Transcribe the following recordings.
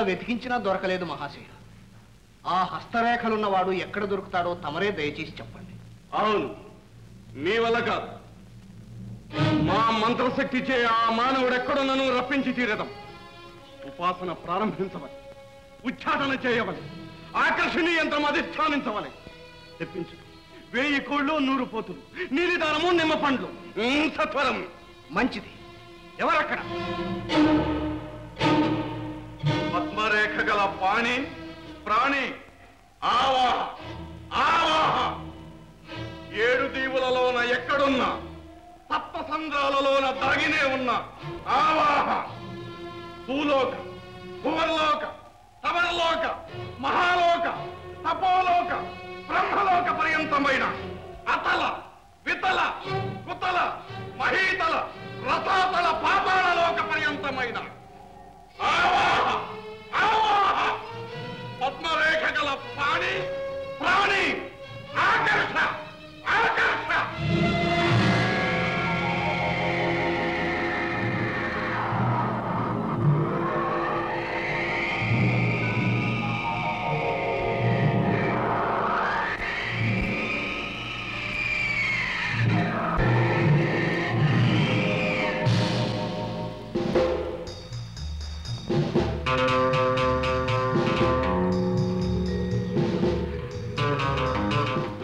వెతికించినా దొరకలేదు మహాశయ. ఆ హస్తరేఖలున్నవాడు ఎక్కడ దొరుకుతాడో తమరే దయచేసి చెప్పండి. అవును, నీ వల్ల కాదు. మా మంత్రశక్తిచే ఆ మానవుడెక్కడున్నను రప్పించి తీరదాం. ఉపాసన ప్రారంభించవలె, ఉచ్చాటన చేయవలె, ఆకర్షణీయ యంత్రం అధిష్టానించవలె. తెప్పించు 1000 కోళ్ళు 100 పోతులు, నీలిదానము నిమ్మ పండ్లు, సత్వరం. మంచిది. ఎవరక్కడ? పద్మరేఖ గల పాణి ప్రాణి ఆవాహ ఆవాహ. 7 దీవులలోన ఎక్కడున్నా, సప్త సంద్రాలలోన దాగినే ఉన్న ఆవాహ. భూలోక, భువర్లోక, తమరలోక, మహాలోక, తపోలోక, బ్రహ్మలోక పర్యంతమైన అతల వితల కుతల మహీతల రసాతల పాతాళలోక పర్యంతమైన ఆవాహ ఆవాహ. పద్మరేఖ గల ప్రాణి ప్రాణి ఆకర్ష ఆకర్ష.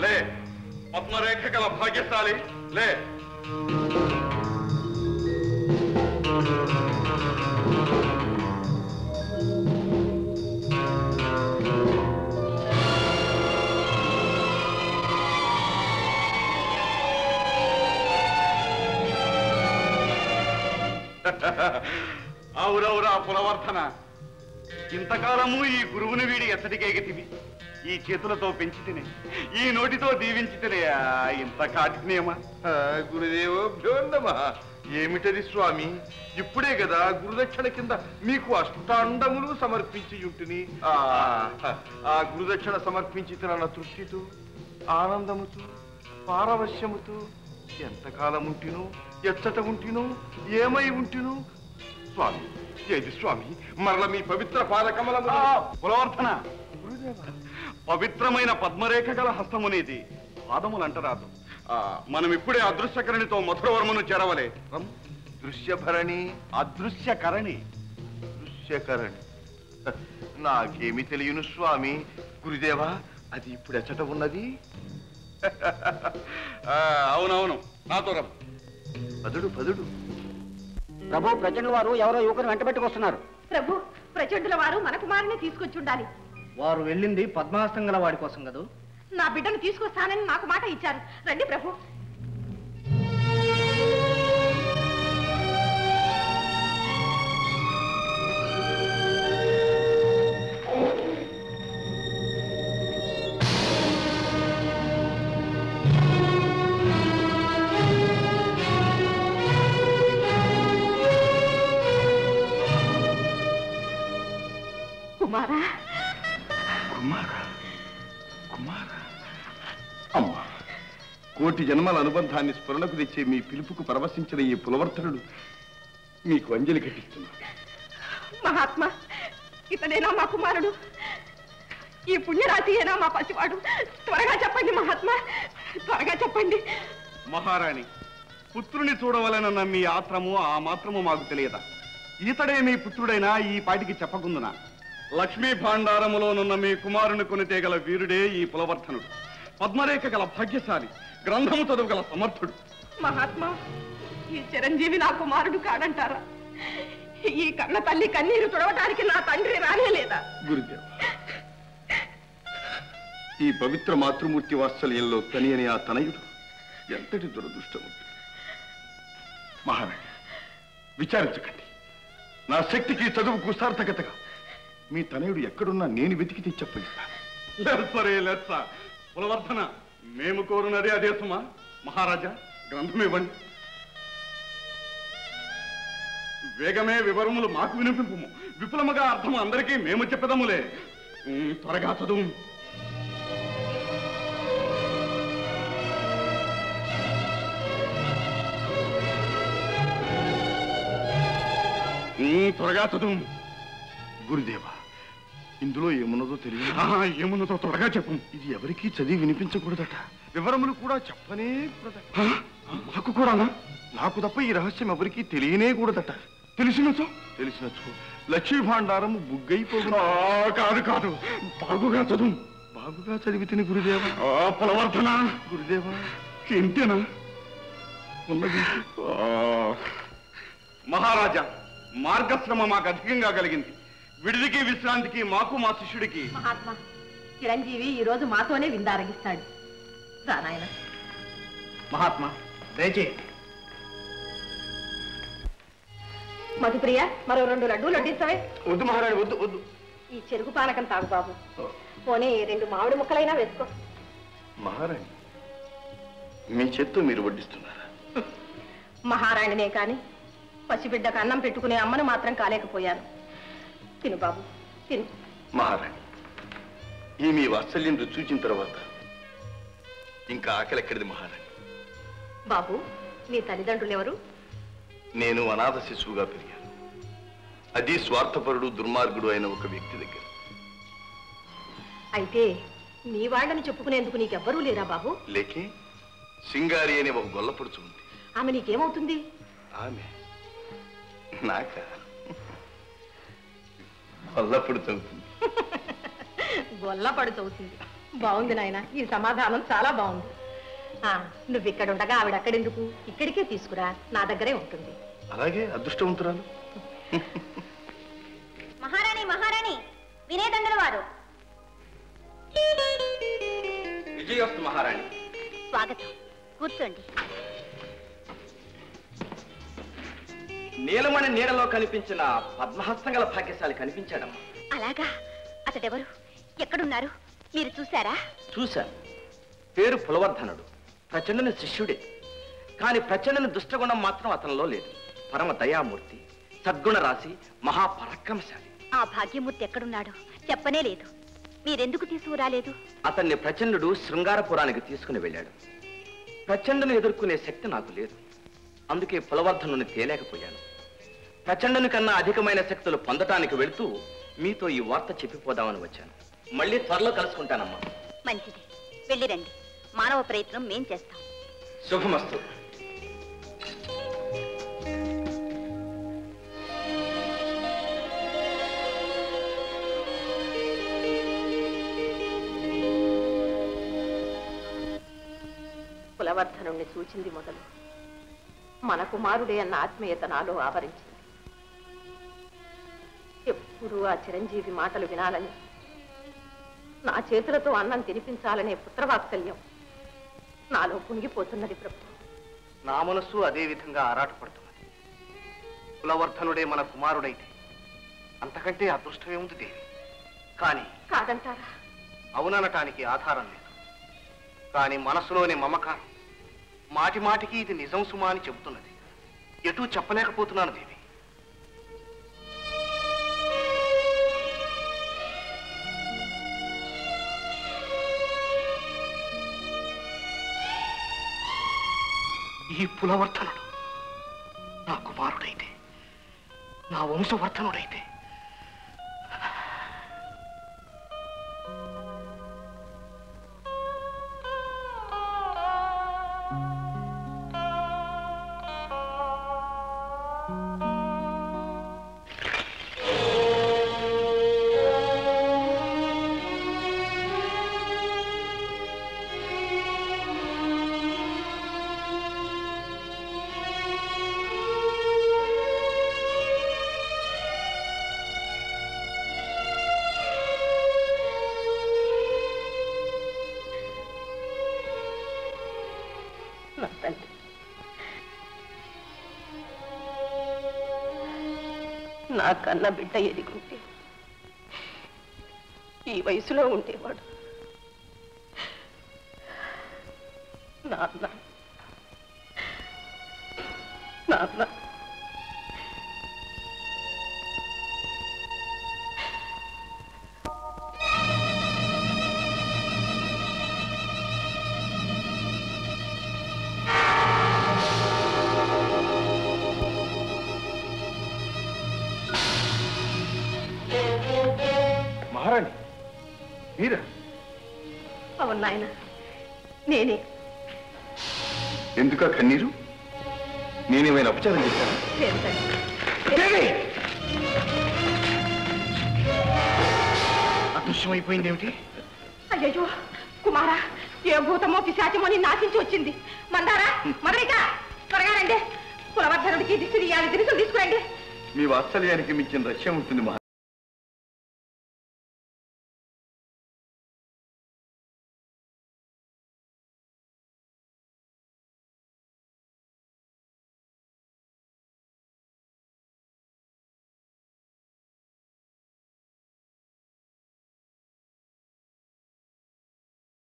లే పద్మరేఖ గల భాగ్యశాలి, లే. అవురవురా పులవర్ధన, ఇంతకాలము ఈ గురువుని వీడి ఎచ్చటికేగతివి. ఈ చేతులతో పెంచి తినే, ఈ నోటితో దీవించి తినే, ఇంత కాటినేమా? గురుదేవోభ్యో నమః. ఏమిటది స్వామి? ఇప్పుడే కదా గురుదక్షిణ కింద మీకు అష్టాండములు సమర్పించి ఉంటుని. ఆ గురుదక్షిణ సమర్పించి తిన తృప్తితో, ఆనందముతో, పారవశ్యముతో ఎంతకాలం ఉంటిను, ఎచ్చట ఉంటిను, ఏమై ఉంటిను స్వామి? ఏది స్వామి? మరల మీ పవిత్ర పాదకమలము. పులవర్ధన, పవిత్రమైన పద్మరేఖ గల హస్తమునేది, పాదములంటరాదు. మనం ఇప్పుడే అదృశ్యకరణితో మధురవర్మను చేరవలే. దృశ్యభరణి, అదృశ్యకరణి, దృశ్యకరణి నాకేమి తెలియను స్వామి. గురుదేవా, అది ఇప్పుడు ఎచ్చట ఉన్నది? అవునవును, నాతో రమ్. పదుడు పదుడు. ప్రభు, ప్రచండుల వారు ఎవరో యువకుని వెంట పెట్టుకొస్తున్నారు. ప్రభు, ప్రచండుల వారు మన కుమారుని తీసుకొచ్చి ఉండాలి. వారు వెళ్ళింది పద్మహస్తం గల వాడి కోసం కదూ? నా బిడ్డను తీసుకొస్తానని నాకు మాట ఇచ్చారు. రండి ప్రభు. కుమారా, కుమారా, కుమారా. అమ్మా, కోటి జన్మల అనుబంధాన్ని స్ఫురణకు తెచ్చే మీ పిలుపుకు పరవశించిన ఈ పులవర్ధనుడు మీకు అంజలి ఘటిస్తున్నారు. మహాత్మా, ఇతడేనా మా కుమారుడు? ఈ పుణ్యరాశి ఏనా మా పసివాడు? త్వరగా చెప్పండి మహాత్మా, త్వరగా చెప్పండి. మహారాణి, పుత్రుని చూడవలనన్న మీ ఆత్రము ఆ మాత్రము మాకు తెలియదా? ఈతడే మీ పుత్రుడైనా ఈ పాటికి చెప్పకుందునా? లక్ష్మీ భాండారములోనున్న మీ కుమారుని కొనితేగల వీరుడే ఈ పులవర్ధనుడు. పద్మరేఖ గల భాగ్యశాలి, గ్రంథము చదువు గల సమర్థుడు. మహాత్మా, ఈ చిరంజీవి నా కుమారుడు కాడంటారా? ఈ కన్న తల్లి కన్నీరు తుడవటానికి నా తండ్రి రానేలేదా? గురుదేవ, ఈ పవిత్ర మాతృమూర్తి వాత్సల్యంలో తని అని ఆ తనయుడు ఎంతటి దురదృష్టముంది. మహారాణి, విచారించకండి. నా శక్తికి చదువుకు సార్థకతగా మీ తనయుడు ఎక్కడున్నా నేను వెతికి తెచ్చప్పగిస్తాను. లెస్సరే లెస్స. పులవర్ధన, మేము కోరునదే అదే సుమా. మహారాజా, గ్రంథం ఇవ్వండి. వేగమే వివరములు మాకు వినిపింపు. విపులముగా అర్థము అందరికీ మేము చెప్పదములే. త్వరగా చదువు. త్వరగా చదువు. గురుదేవ, ఇందులో ఏమున్నదో తెలియదు. ఏమున్నదో త్వరగా చెప్పు. ఇది ఎవరికీ చదివి వినిపించకూడదట. వివరములు కూడా చెప్పనే కూడదట. నాకు కూడానా? నాకు తప్ప ఈ రహస్యం ఎవరికీ తెలియనే కూడదట. తెలిసినచో లక్ష్మీ భాండారము బుగ్గైపోగు. కాదు కాదు, బాగుగా చదువు. బాగుగా చదివితిని గురుదేవా. పులవర్ధన గురుదేవా, ఇంతేనా ఉన్నది? మహారాజా, మార్గశ్రమ మాకు అధికంగా కలిగింది. విడిదికి విశ్రాంతికి మాకు మా శిష్యుడికి. మహాత్మా, చిరంజీవి ఈ రోజు మాతోనే విందారగిస్తాడు. రా నాయన. మహాత్మా దయచేయండి. మధుప్రియ, మరో 2 లడ్డూలు వడ్డించవే. వద్దు మహారాణి, వద్దు వద్దు. ఈ చెరుకు పానకం తాగు బాబు. పోనీ 2 మామిడి ముక్కలైనా వేసుకో. మహారాణి, మీ చేత్తో మీరు వడ్డిస్తున్నారా? మహారాణినే కాని పసిబిడ్డకు అన్నం పెట్టుకునే అమ్మను మాత్రం కాలేకపోయాను. తిను బాబు, తిను. మహారాణి, ఈ మీ వాత్సల్యం రుచి చూచిన తర్వాత ఇంకా ఆకలి ఎక్కడిది మహారాణి? బాబు, నీ తల్లిదండ్రులు ఎవరు? నేను అనాథ శిశువుగా పెరిగాను. అది స్వార్థపరుడు, దుర్మార్గుడు అయిన ఒక వ్యక్తి దగ్గర. అయితే నీ వాళ్ళని చెప్పుకునేందుకు నీకెవ్వరూ లేరా బాబు? లేకే, సింగారి అనే ఒక గొల్లపడుచు ఉంది. ఆమె నీకేమవుతుంది? ఆమె నాక గొల్లపడుతుంది. గొల్లపడు చదువుతుంది. బాగుంది నాయన, ఈ సమాధానం చాలా బాగుంది. నువ్వు ఇక్కడ ఉండగా ఆవిడ అక్కడెందుకు? ఇక్కడికే తీసుకురా, నా దగ్గరే ఉంటుంది. అలాగే, అదృష్టవంతురాలు. మహారాణి మహారాణి, వినేదండల వారు. విజయోస్తు మహారాణి. స్వాగతం, కూర్చోండి. నీలమణి నీడలో కనిపించిన పద్మహస్తం గల భాగ్యశాలి కనిపించాడమ్మా. అలాగా? అతడెవరు? ఎక్కడున్నారు? మీరు చూశారా? చూశాను. పేరు పులవర్ధనుడు, ప్రచండుని శిష్యుడే. కాని ప్రచండుని దుష్టగుణం మాత్రం అతనిలో లేదు. పరమ దయామూర్తి, సద్గుణ రాశి, మహాపరాక్రమశాలి. ఆ భాగ్యమూర్తి ఎక్కడున్నాడో చెప్పనే లేదు. మీరెందుకు తీసుకురాలేదు? అతన్ని ప్రచండుడు శృంగారపురానికి తీసుకుని వెళ్ళాడు. ప్రచండుని ఎదుర్కొనే శక్తి నాకు లేదు. అందుకే పులవర్ధనుని తేలేకపోయాను. ప్రచండుని కన్నా అధికమైన శక్తులు పొందటానికి వెళుతూ మీతో ఈ వార్త చెప్పిపోదామని వచ్చాను. మళ్ళీ త్వరలో కలుసుకుంటానమ్మా. మంచిది, వెళ్ళిరండి. మానవ ప్రయత్నం మేం చేస్తాం. శుభమస్తు. కులవర్ధనుణ్ణి చూచింది మొదలు మన కుమారుడే అన్న ఆత్మీయత నాలో ఆవరించింది. ఎప్పుడూ ఆ చిరంజీవి మాటలు వినాలని, నా చేతులతో అన్నం తినిపించాలనే పుత్రవాత్సల్యం నాలో పొంగిపోతున్నది ప్రభు. నా మనస్సు అదే విధంగా ఆరాటపడుతున్నది. కులవర్ధనుడే మన కుమారుడైతే అంతకంటే అదృష్టమేముంది దేవి? కానీ కాదంటారా? అవుననటానికి ఆధారం లేదు. కానీ మనసులోని మమకారం మాటి మాటికి ఇది నిజం సుమా అని చెబుతున్నది. ఎటూ చెప్పలేకపోతున్నాను దేవి. ఈ పులవర్ధనుడు నా కుమారుడైతే, నా వంశవర్ధనుడైతే నా కన్న బిడ్డ ఎదిగుంటే ఈ వయసులో ఉండేవాడు. నాన్న నాన్న మహారాణి మీరా? అవును నాయన, నేనే. ఎందుక కన్నీరు? నేనేమైనా అపచారం చేశాను? లేదు తండ్రి. అదృశ్యమైపోయింది ఏమిటి? అయ్యో కుమారా, ఏ భూతమో పిశాచమో నీ నాశించి వచ్చింది. మందారా, మదరిక, త్వరగా రండి. కులవర్ధనుడికి దిష్టి తీయాలి, దినుసులు తీసుకురండి. మీ వాత్సల్యానికి మించిన రహస్యం ఉంటుంది